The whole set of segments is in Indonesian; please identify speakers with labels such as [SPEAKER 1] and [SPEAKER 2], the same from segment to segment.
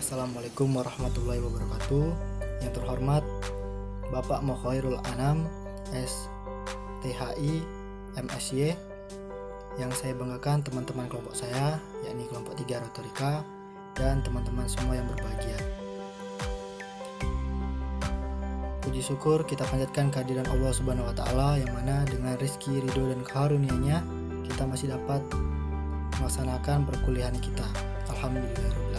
[SPEAKER 1] Assalamualaikum warahmatullahi wabarakatuh. Yang terhormat Bapak Mokhairul Anam STHI MSY. Yang saya banggakan teman-teman kelompok saya, yakni kelompok 3 retorika, dan teman-teman semua yang berbahagia. Puji syukur kita panjatkan kehadiran Allah Subhanahu wa Ta'ala, yang mana dengan rezeki, ridho, dan karunia-Nya kita masih dapat melaksanakan perkuliahan kita. Alhamdulillahirrahmanirrahim.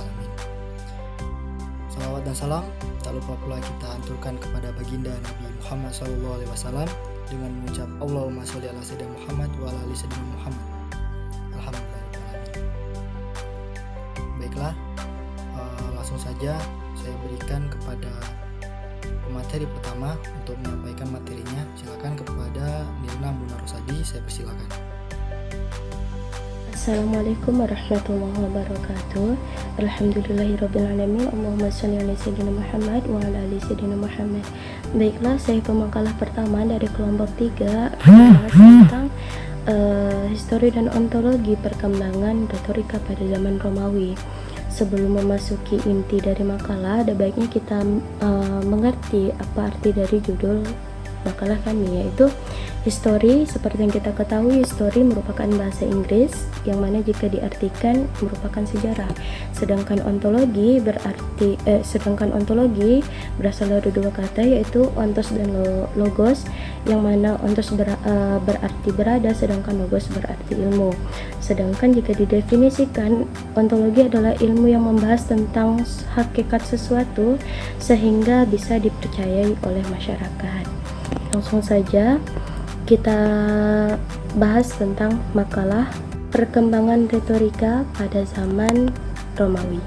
[SPEAKER 1] Salawat dan salam tak lupa pula kita aturkan kepada baginda Nabi Muhammad SAW dengan mengucap Allahumma sholli ala sayyidina Muhammad wa ala ali sayyidina Muhammad. Alhamdulillahirrahmanirrahim. Baiklah, langsung saja saya berikan kepada materi pertama untuk menyampaikan materinya. Silakan kepada Nirna Muna Rosadi, saya persilakan.
[SPEAKER 2] Assalamualaikum warahmatullahi wabarakatuh. Alhamdulillahirrabbilalamin. Allahumma sholli ala sayyidina Muhammad wa ala ali sayyidina Muhammad. Baiklah, saya pemakalah pertama dari kelompok 3 tentang histori dan ontologi perkembangan retorika pada zaman Romawi. Sebelum memasuki inti dari makalah, ada baiknya kita mengerti apa arti dari judul makalah kami, yaitu history. Seperti yang kita ketahui, history merupakan bahasa Inggris yang mana jika diartikan merupakan sejarah. Sedangkan ontologi berasal dari dua kata, yaitu ontos dan logos, yang mana ontos berarti berada, sedangkan logos berarti ilmu. Sedangkan jika didefinisikan, ontologi adalah ilmu yang membahas tentang hakikat sesuatu sehingga bisa dipercayai oleh masyarakat. Langsung saja kita bahas tentang makalah perkembangan retorika pada zaman Romawi.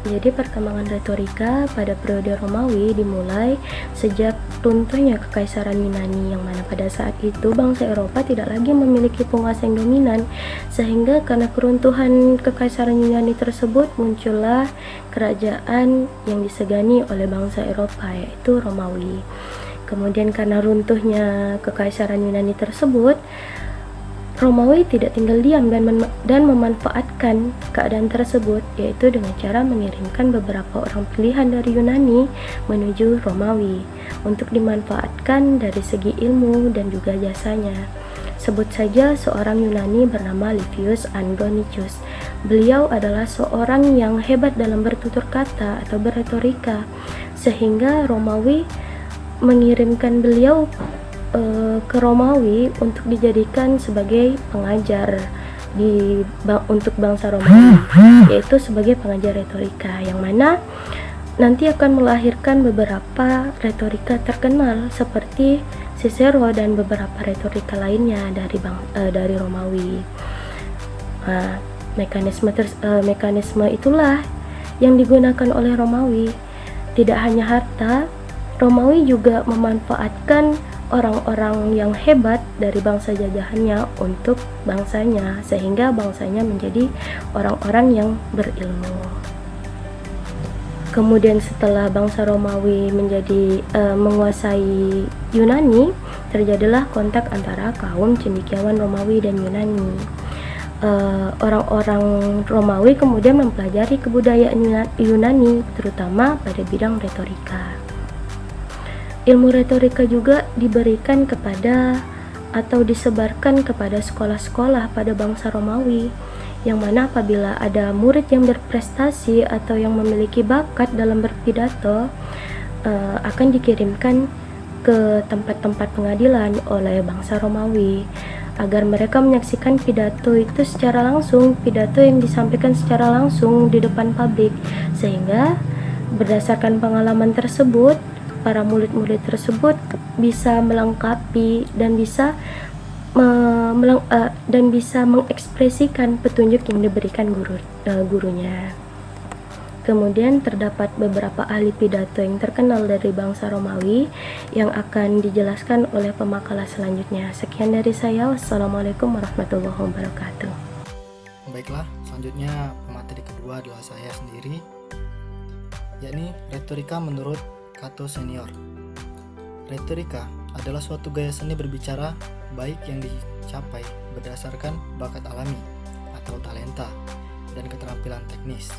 [SPEAKER 2] Jadi perkembangan retorika pada periode Romawi dimulai sejak runtuhnya Kekaisaran Yunani, yang mana pada saat itu bangsa Eropa tidak lagi memiliki penguasa yang dominan, sehingga karena keruntuhan Kekaisaran Yunani tersebut muncullah kerajaan yang disegani oleh bangsa Eropa, yaitu Romawi. Kemudian karena runtuhnya Kekaisaran Yunani tersebut, Romawi tidak tinggal diam dan memanfaatkan keadaan tersebut, yaitu dengan cara mengirimkan beberapa orang pilihan dari Yunani menuju Romawi untuk dimanfaatkan dari segi ilmu dan juga jasanya. Sebut saja seorang Yunani bernama Livius Andronicus. Beliau adalah seorang yang hebat dalam bertutur kata atau berretorika, sehingga Romawi mengirimkan beliau ke Romawi untuk dijadikan sebagai pengajar untuk bangsa Romawi, yaitu sebagai pengajar retorika, yang mana nanti akan melahirkan beberapa retorika terkenal seperti Cicero dan beberapa retorika lainnya dari Romawi. Nah, mekanisme itulah yang digunakan oleh Romawi. Tidak hanya harta, Romawi juga memanfaatkan orang-orang yang hebat dari bangsa jajahannya untuk bangsanya, sehingga bangsanya menjadi orang-orang yang berilmu. Kemudian setelah bangsa Romawi menguasai Yunani, terjadilah kontak antara kaum cendekiawan Romawi dan Yunani. Orang-orang Romawi kemudian mempelajari kebudayaan Yunani, terutama pada bidang retorika. Ilmu retorika juga diberikan kepada atau disebarkan kepada sekolah-sekolah pada bangsa Romawi, yang mana apabila ada murid yang berprestasi atau yang memiliki bakat dalam berpidato, akan dikirimkan ke tempat-tempat pengadilan oleh bangsa Romawi agar mereka menyaksikan pidato itu secara langsung, pidato yang disampaikan secara langsung di depan publik, sehingga berdasarkan pengalaman tersebut para murid-murid tersebut bisa melengkapi dan bisa mengekspresikan petunjuk yang diberikan gurunya. Kemudian terdapat beberapa ahli pidato yang terkenal dari bangsa Romawi yang akan dijelaskan oleh pemakalah selanjutnya. Sekian dari saya. Wassalamualaikum warahmatullahi wabarakatuh.
[SPEAKER 1] Baiklah, selanjutnya materi kedua adalah saya sendiri, yakni retorika menurut Cato Senior. Retorika adalah suatu gaya seni berbicara baik yang dicapai berdasarkan bakat alami atau talenta dan keterampilan teknis.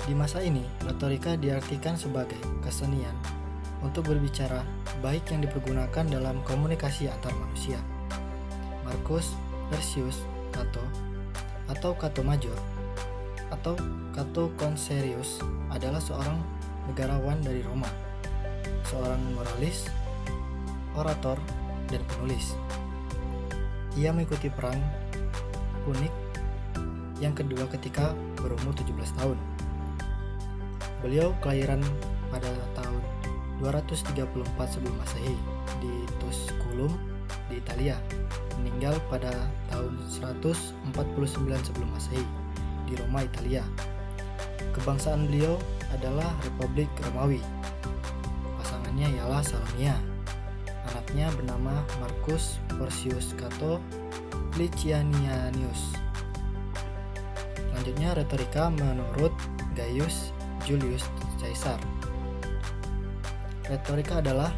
[SPEAKER 1] Di masa ini, retorika diartikan sebagai kesenian untuk berbicara baik yang dipergunakan dalam komunikasi antar manusia. Marcus Persius Cato atau Cato Major atau Cato Conserius adalah seorang negarawan dari Roma, seorang moralis, orator, dan penulis. Ia mengikuti perang Punik yang kedua ketika berumur 17 tahun. Beliau kelahiran pada tahun 234 sebelum Masehi di Tusculum di Italia, meninggal pada tahun 149 sebelum Masehi di Roma, Italia. Kebangsaan beliau adalah Republik Romawi. Pasangannya ialah Salonia. Anaknya bernama Marcus Porcius Cato Licinianus. Selanjutnya retorika menurut Gaius Julius Caesar. Retorika adalah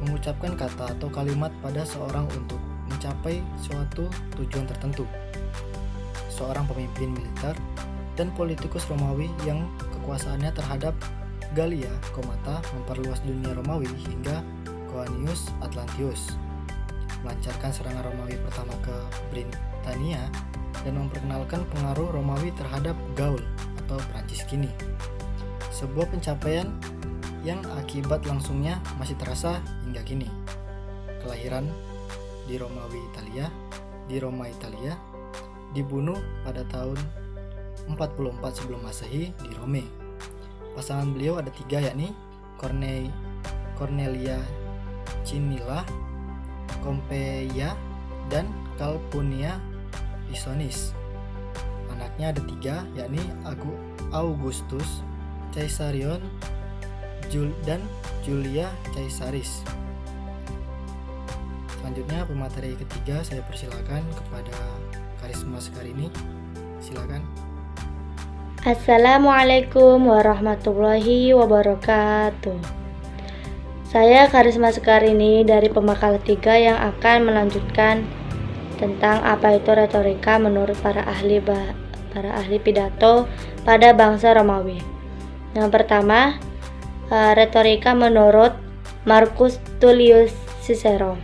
[SPEAKER 1] mengucapkan kata atau kalimat pada seorang untuk mencapai suatu tujuan tertentu. Seorang pemimpin militer dan politikus Romawi yang kekuasaannya terhadap Gallia Komata memperluas dunia Romawi hingga Coanius Atlantius, melancarkan serangan Romawi pertama ke Britania dan memperkenalkan pengaruh Romawi terhadap Gaul atau Prancis kini. Sebuah pencapaian yang akibat langsungnya masih terasa hingga kini. Kelahiran di Roma, Italia, dibunuh pada tahun 44 sebelum Masehi di Rome. Pasangan beliau ada 3, yakni Cornelia Cinilla, Pompeia, dan Calpunia Pisonis. Anaknya ada 3, yakni Augustus Caesarion dan Julia Caesaris. Selanjutnya pemateri ketiga saya persilakan kepada Karisma Sekarini. Silakan.
[SPEAKER 2] Assalamualaikum warahmatullahi wabarakatuh. Saya Karisma Sekarini dari Pembekal 3 yang akan melanjutkan tentang apa itu retorika menurut para ahli pidato pada bangsa Romawi. Yang pertama, retorika menurut Marcus Tullius Cicero.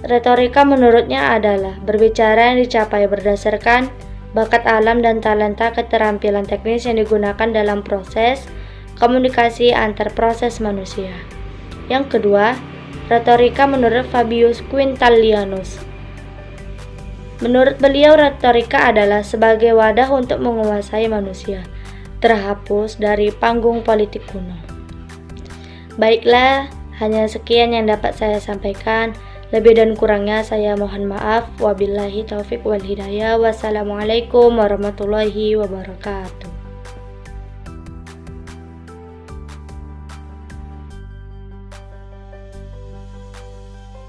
[SPEAKER 2] Retorika menurutnya adalah berbicara yang dicapai berdasarkan bakat alam dan talenta keterampilan teknis yang digunakan dalam proses komunikasi antar proses manusia. Yang kedua, retorika menurut Fabius Quintilianus. Menurut beliau, retorika adalah sebagai wadah untuk menguasai manusia, terhapus dari panggung politik kuno. Baiklah, hanya sekian yang dapat saya sampaikan. Lebih dan kurangnya saya mohon maaf. Wabillahi taufik wal hidayah. Wassalamualaikum warahmatullahi wabarakatuh.